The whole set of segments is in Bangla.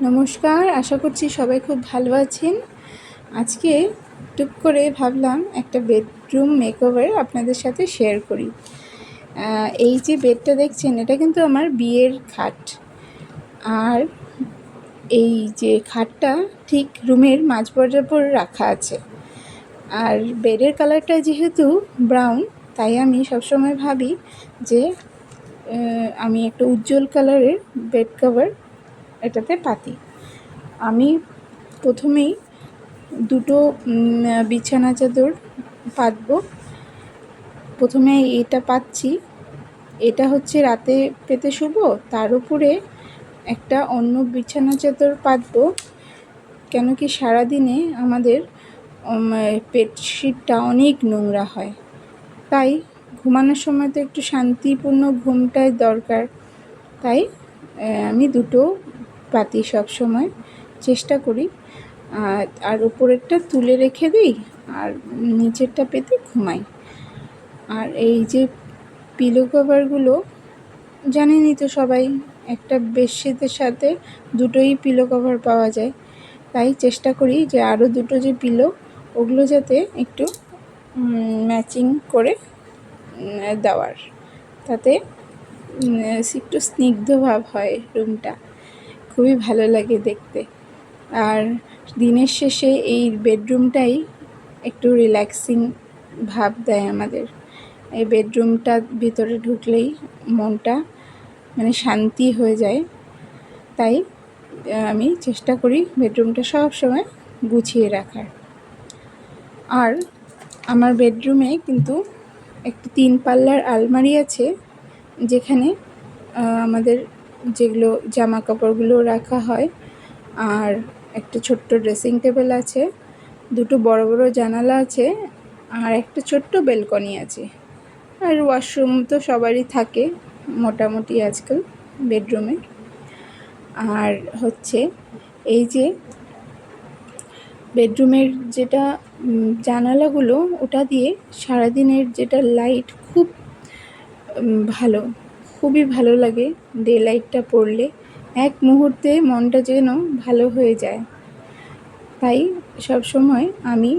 নমস্কার, আশা করছি সবাই খুব ভালো আছেন। আজকে টুক করে ভাবলাম একটা বেডরুম মেকওভার আপনাদের সাথে শেয়ার করি। এই যে বেডটা দেখছেন, এটা কিন্তু আমার বিয়ের খাট। আর এই যে খাটটা ঠিক রুমের মাঝ বরাবর রাখা আছে। আর বেডের কালারটা যেহেতু ব্রাউন, তাই আমি সবসময় ভাবি যে আমি একটা উজ্জ্বল কালারের বেড কভার এটাতে পাতি। আমি প্রথমেই দুটো বিছানা চাদর পাতবো। প্রথমে এটা পাচ্ছি, এটা হচ্ছে রাতে পেতে শুভ, তার উপরে একটা অন্য বিছানা চাদর পাতবো। কেন কি সারাদিনে আমাদের বেডশিটটা অনেক নোংরা হয়, তাই ঘুমানোর সময় তো একটু শান্তিপূর্ণ ঘুমটাই দরকার। তাই আমি দুটো পাতি সব সময় চেষ্টা করি। আর উপরেরটা তুলে রেখে দিই আর নিচেরটা পেতে ঘুমাই। আর এই যে পিলো কভারগুলো জানেনই তো সবাই, একটা বেডশিটের সাথে দুটোই পিলো কভার পাওয়া যায়। তাই চেষ্টা করি যে আরও দুটো যে পিলো, ওগুলো যাতে একটু ম্যাচিং করে দেওয়ার, তাতে একটু স্নিগ্ধ ভাব হয় রুমটা, খুবই ভালো লাগে দেখতে। আর দিনের শেষে এই বেডরুমটাই একটু রিল্যাক্সিং ভাব দেয় আমাদের। এই বেডরুমটার ভিতরে ঢুকলেই মনটা শান্তি হয়ে যায়। তাই আমি চেষ্টা করি বেডরুমটা সব সময় গুছিয়ে রাখার। আর আমার বেডরুমে কিন্তু একটি 3 পাল্লার আলমারি আছে, যেখানে আমাদের যেগুলো জামা কাপড়গুলো রাখা হয়। আর একটা ছোট্ট ড্রেসিং টেবিল আছে, দুটো বড় বড় জানালা আছে, আর একটা ছোট্ট বেলকনি আছে। আর ওয়াশরুম তো সবারই থাকে মোটামুটি আজকাল বেডরুমে। আর হচ্ছে এই যে বেডরুমের যেটা জানালাগুলো, ওটা দিয়ে সারাদিনের যেটা লাইট খুব ভালো, খুবই ভালো লাগে। ডে লাইটটা পড়লে এক মুহূর্তে মনটা যেন ভালো হয়ে যায়। তাই সবসময় আমি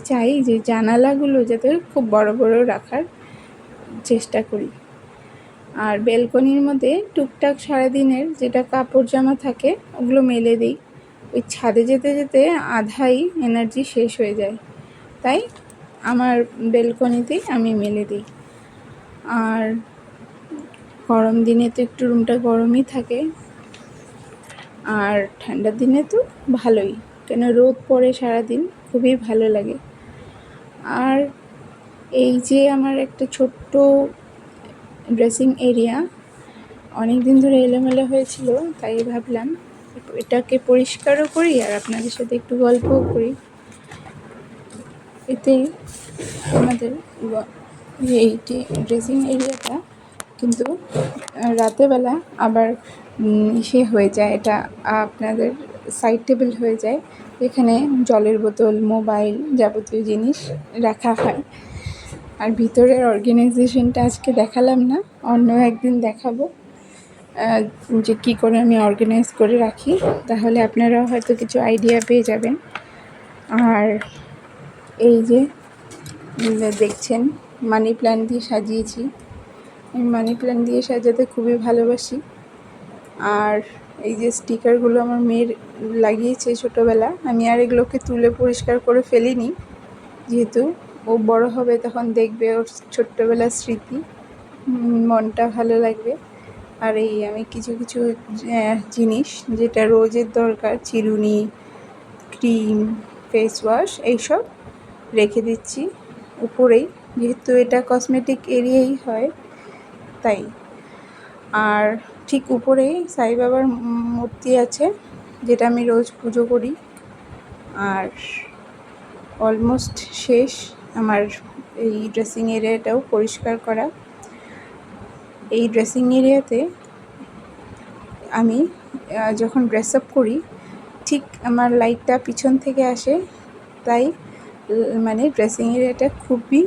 চাই যে জানালাগুলো যাতে খুব বড় বড় রাখার চেষ্টা করি। আর বেলকনির মধ্যে টুকটাক সারাদিনের যেটা কাপড় জামা থাকে, ওগুলো মেলে দিই। ওই ছাদে যেতে যেতে আধাই এনার্জি শেষ হয়ে যায়, তাই আমার বেলকনিতেই আমি মেলে দিই। আর গরম দিনে তো একটু রুমটা গরমই থাকে, আর ঠান্ডার দিনে তো ভালোই, কেন রোদ পড়ে সারাদিন, খুবই ভালো লাগে। আর এই যে আমার একটা ছোট্ট ড্রেসিং এরিয়া অনেক দিন ধরে এলোমেলো হয়েছিল, তাই ভাবলাম এটাকে পরিষ্কারও করি আর আপনাদের সাথে একটু গল্পও করি। এতে আমাদের এইটি ড্রেসিং এরিয়াটা কিন্তু রাতেরবেলা আবার হয়ে যায়, এটা আপনাদের সাইড টেবিল হয়ে যায়, এখানে জলের বোতল, মোবাইল, যাবতীয় জিনিস রাখা হয়। আর ভিতরের অর্গানাইজেশনটা আজকে দেখালাম না, অন্য একদিন দেখাবো যে কী করে আমি অর্গানাইজ করে রাখি, তাহলে আপনারাও হয়তো কিছু আইডিয়া পেয়ে যাবেন। আর এই যে দেখছেন মানি প্ল্যান্ট দিয়ে সাজিয়েছি, আমি মানি প্ল্যান্ট দিয়ে সাজাতে খুবই ভালোবাসি। আর এই যে স্টিকারগুলো আমার মেয়ের লাগিয়েছে ছোটোবেলা, আমি আর এগুলোকে তুলে পরিষ্কার করে ফেলিনি, যেহেতু ও বড় হবে তখন দেখবে ওর ছোট্টবেলার স্মৃতি, মনটা ভালো লাগবে। আর এই আমি কিছু কিছু জিনিস যেটা রোজের দরকার, চিরুনি, ক্রিম, ফেস ওয়াশ, এইসব রেখে দিচ্ছি উপরেই, যেহেতু এটা কসমেটিক এরিয়াই হয় তাই। আর ঠিক উপরেই সাই বাবার মূর্তি আছে, যেটা আমি রোজ পুজো করি। আর অলমোস্ট শেষ আমার এই ড্রেসিং এরিয়াটাও পরিষ্কার করা। এই ড্রেসিং এরিয়াতে আমি যখন ড্রেস আপ করি, ঠিক আমার লাইটটা পিছন থেকে আসে, তাই ড্রেসিং এরিয়াটা খুবই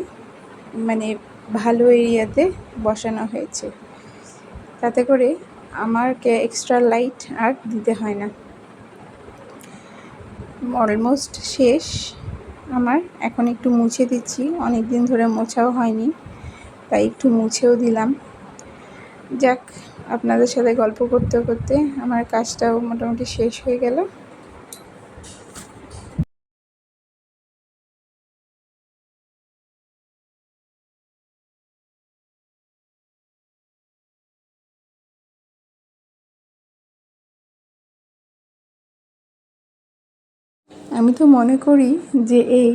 ভালো এরিয়াতে বসানো হয়েছে। তাতে করে আমাকে এক্সট্রা লাইট আর দিতে হয় না। অলমোস্ট শেষ আমার। এখন একটু মুছে দিচ্ছি, অনেক দিন ধরে মোছাও হয়নি, তাই একটু মুছেও দিলাম। যাক, আপনাদের সাথে গল্প করতে করতে আমার কাজটাও মোটামুটি শেষ হয়ে গেল। আমি তো মনে করি যে এই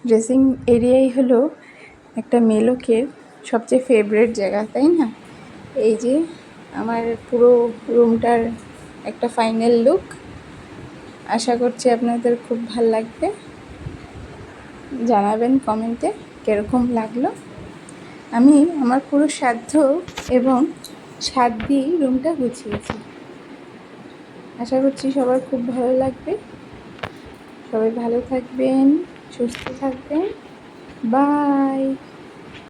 ড্রেসিং এরিয়াই হলো একটা মেয়ে লোকের সবচেয়ে ফেভারিট জায়গা, তাই না? এই যে আমার পুরো রুমটার একটা ফাইনাল লুক। আশা করছি আপনাদের খুব ভালো লাগবে। জানাবেন কমেন্টে কীরকম লাগলো। আমি আমার পুরো সাধ্য এবং সাধ্য দিয়েই রুমটা গুছিয়েছি। আশা করছি সবার খুব ভালো লাগবে। সবাই ভালো থাকবেন, সুস্থ থাকবেন। বাই।